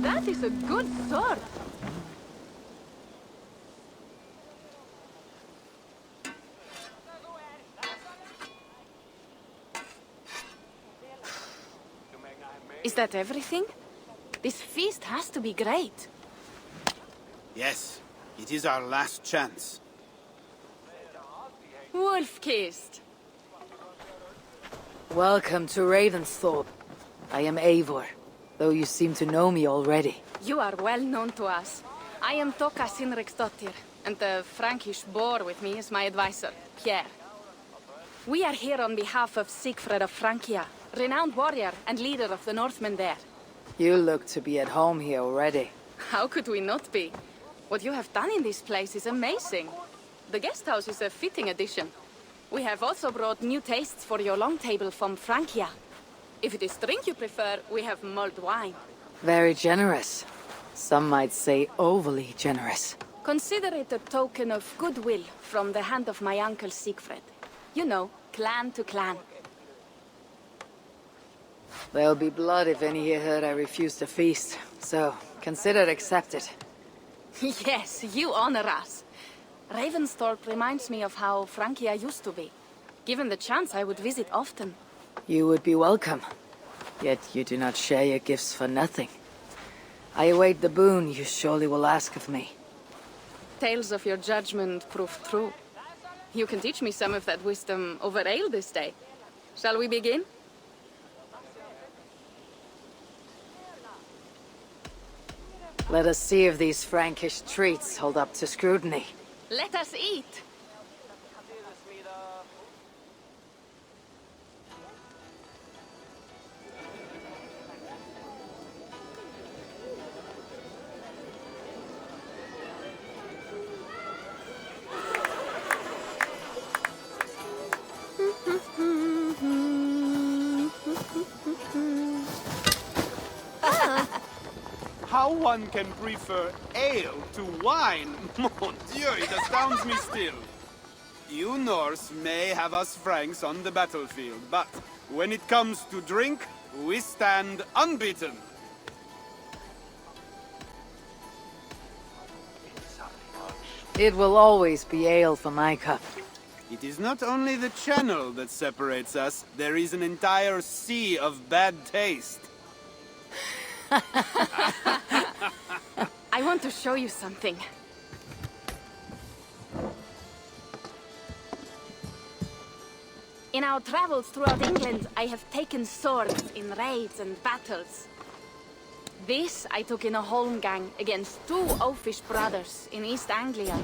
That is a good sword. Is that everything? This feast has to be great. Yes, it is our last chance. Wolf-kissed. Welcome to Ravensthorpe. I am Eivor, though you seem to know me already. You are well known to us. I am Toka Sinriksdottir, and the Frankish boar with me is my advisor, Pierre. We are here on behalf of Sigfred of Francia, renowned warrior and leader of the Northmen there. You look to be at home here already. How could we not be? What you have done in this place is amazing. The guest house is a fitting addition. We have also brought new tastes for your long table from Francia. If it is drink you prefer, we have mulled wine. Very generous. Some might say overly generous. Consider it a token of goodwill from the hand of my uncle Sigfred. You know, clan to clan. There'll be blood if any here heard I refuse to feast, so consider it accepted. Yes, you honor us. Ravensthorpe reminds me of how Francia used to be. Given the chance, I would visit often. You would be welcome. Yet you do not share your gifts for nothing. I await the boon you surely will ask of me. Tales of your judgment proved true. You can teach me some of that wisdom over ale this day. Shall we begin? Let us see if these Frankish treats hold up to scrutiny. Let us eat! How one can prefer ale to wine? Mon Dieu, it astounds me still. You Norse may have us Franks on the battlefield, but when it comes to drink, we stand unbeaten. It will always be ale for my cup. It is not only the channel that separates us, there is an entire sea of bad taste. I want to show you something. In our travels throughout England, I have taken swords in raids and battles. This I took in a holmgang against two oafish brothers in East Anglia.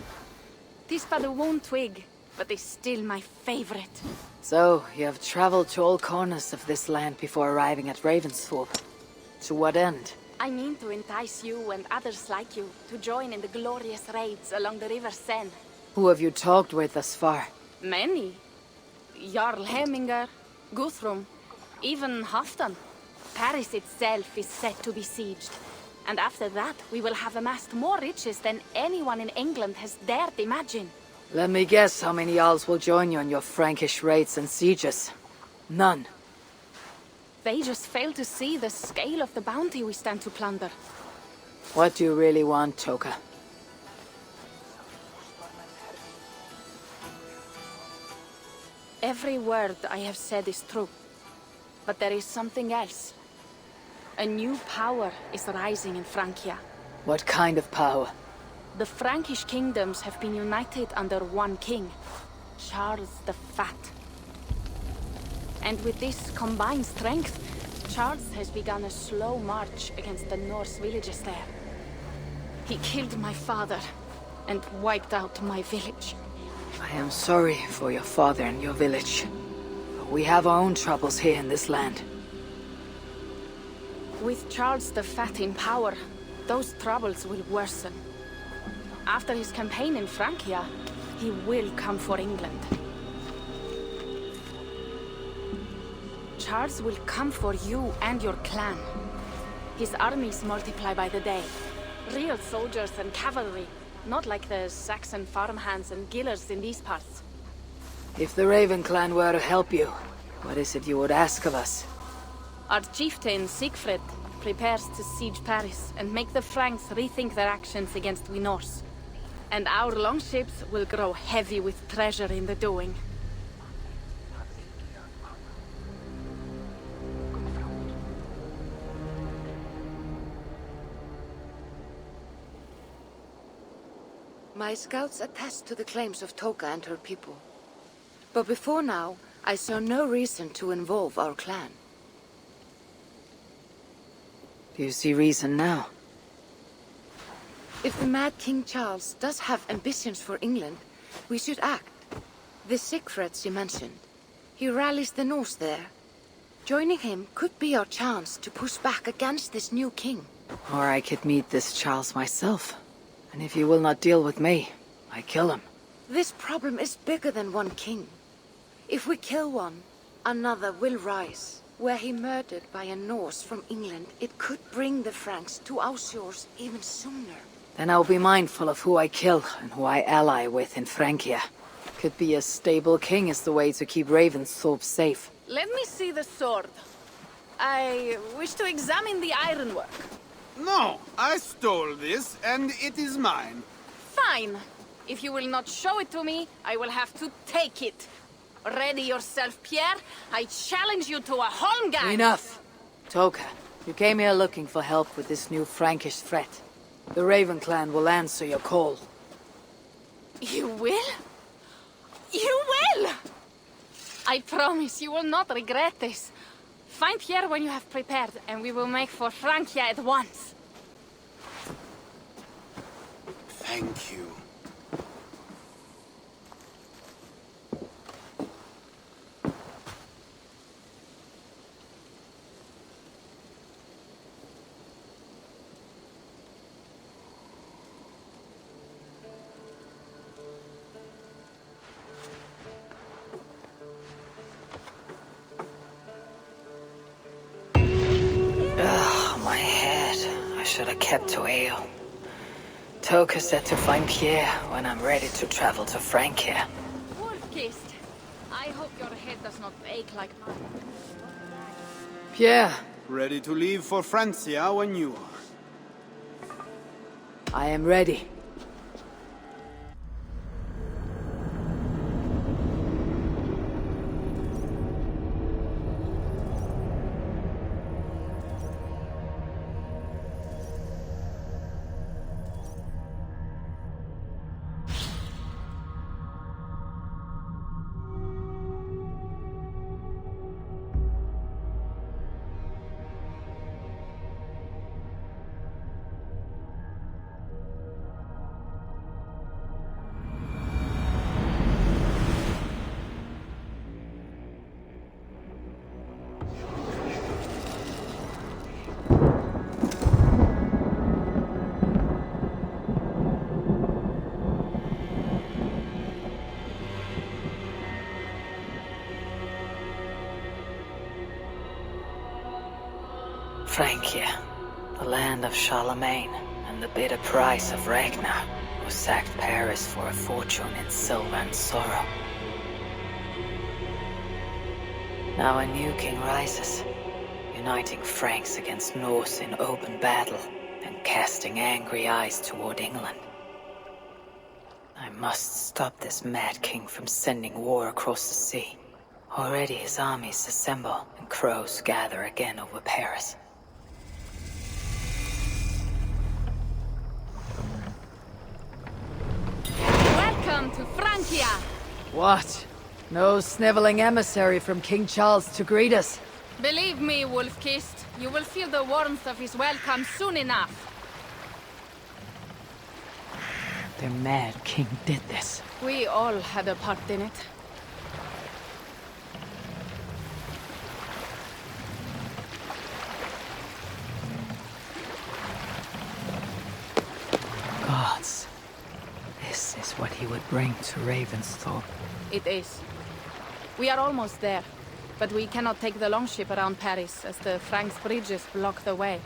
Tis but a worn twig, but is still my favorite. So, you have traveled to all corners of this land before arriving at Ravensthorpe. To what end? I mean to entice you and others like you to join in the glorious raids along the River Seine. Who have you talked with thus far? Many. Jarl Hemminger, Guthrum, even Halfdan. Paris itself is set to be sieged. And after that, we will have amassed more riches than anyone in England has dared imagine. Let me guess how many Jarls will join you on your Frankish raids and sieges. None. They just fail to see the scale of the bounty we stand to plunder. What do you really want, Toka? Every word I have said is true. But there is something else. A new power is rising in Francia. What kind of power? The Frankish kingdoms have been united under one king, Charles the Fat. And with this combined strength, Charles has begun a slow march against the Norse villages there. He killed my father and wiped out my village. I am sorry for your father and your village. But we have our own troubles here in this land. With Charles the Fat in power, those troubles will worsen. After his campaign in Francia, he will come for England. Charles will come for you and your clan. His armies multiply by the day. Real soldiers and cavalry, Not like the Saxon farmhands and gillers in these parts. If the Raven clan were to help you, what is it you would ask of us? Our chieftain, Siegfried, prepares to siege Paris and make the Franks rethink their actions against we Norse. And our longships will grow heavy with treasure in the doing. My scouts attest to the claims of Toka and her people. But before now, I saw no reason to involve our clan. Do you see reason now? If the mad King Charles does have ambitions for England, we should act. The Siegfried you mentioned, he rallies the Norse there. Joining him could be our chance to push back against this new king. Or I could meet this Charles myself. And if you will not deal with me, I kill him. This problem is bigger than one king. If we kill one, another will rise. Were he murdered by a Norse from England, it could bring the Franks to our shores even sooner. Then I'll be mindful of who I kill and who I ally with in Francia. Could be a stable king is the way to keep Ravensthorpe safe. Let me see the sword. I wish to examine the ironwork. No, I stole this, and it is mine. Fine. If you will not show it to me, I will have to take it. Ready yourself, Pierre. I challenge you to a holmgang. Enough! Toka, you came here looking for help with this new Frankish threat. The Raven clan will answer your call. You will? You will! I promise you will not regret this. Find Pierre when you have prepared, and we will make for Francia at once. Thank you. My head. I should have kept to ale. Toka said to find Pierre when I'm ready to travel to Francia. Wolf-kissed. I hope your head does not ache like mine. Pierre, Ready to leave for Francia when you are. I am ready. Francia, the land of Charlemagne, and the bitter price of Ragnar, who sacked Paris for a fortune in silver and sorrow. Now a new king rises, uniting Franks against Norse in open battle, and casting angry eyes toward England. I must stop this mad king from sending war across the sea. Already his armies assemble, and crows gather again over Paris. Welcome to Francia! What? No sniveling emissary from King Charles to greet us? Believe me, Wolf-kissed, you will feel the warmth of his welcome soon enough. The mad king did this. We all had a part in it. Gods. This is what he would bring to Ravensthorpe. It is. We are almost there, but we cannot take the longship around Paris as the Franks' bridges block the way.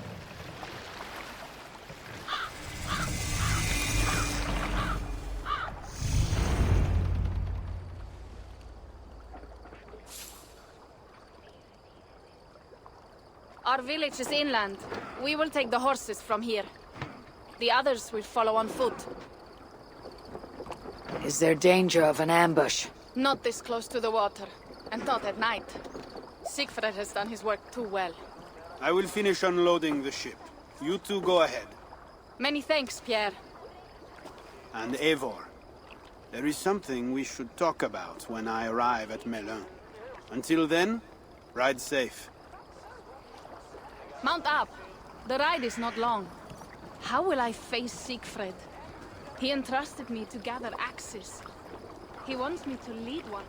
Our village is inland. We will take the horses from here. The others will follow on foot. Is there danger of an ambush? Not this close to the water, and not at night. Siegfried has done his work too well. I will finish unloading the ship. You two go ahead. Many thanks, Pierre. And Eivor, there is something we should talk about when I arrive at Melun. Until then, ride safe. Mount up. The ride is not long. How will I face Siegfried? He entrusted me to gather axes. He wants me to lead one.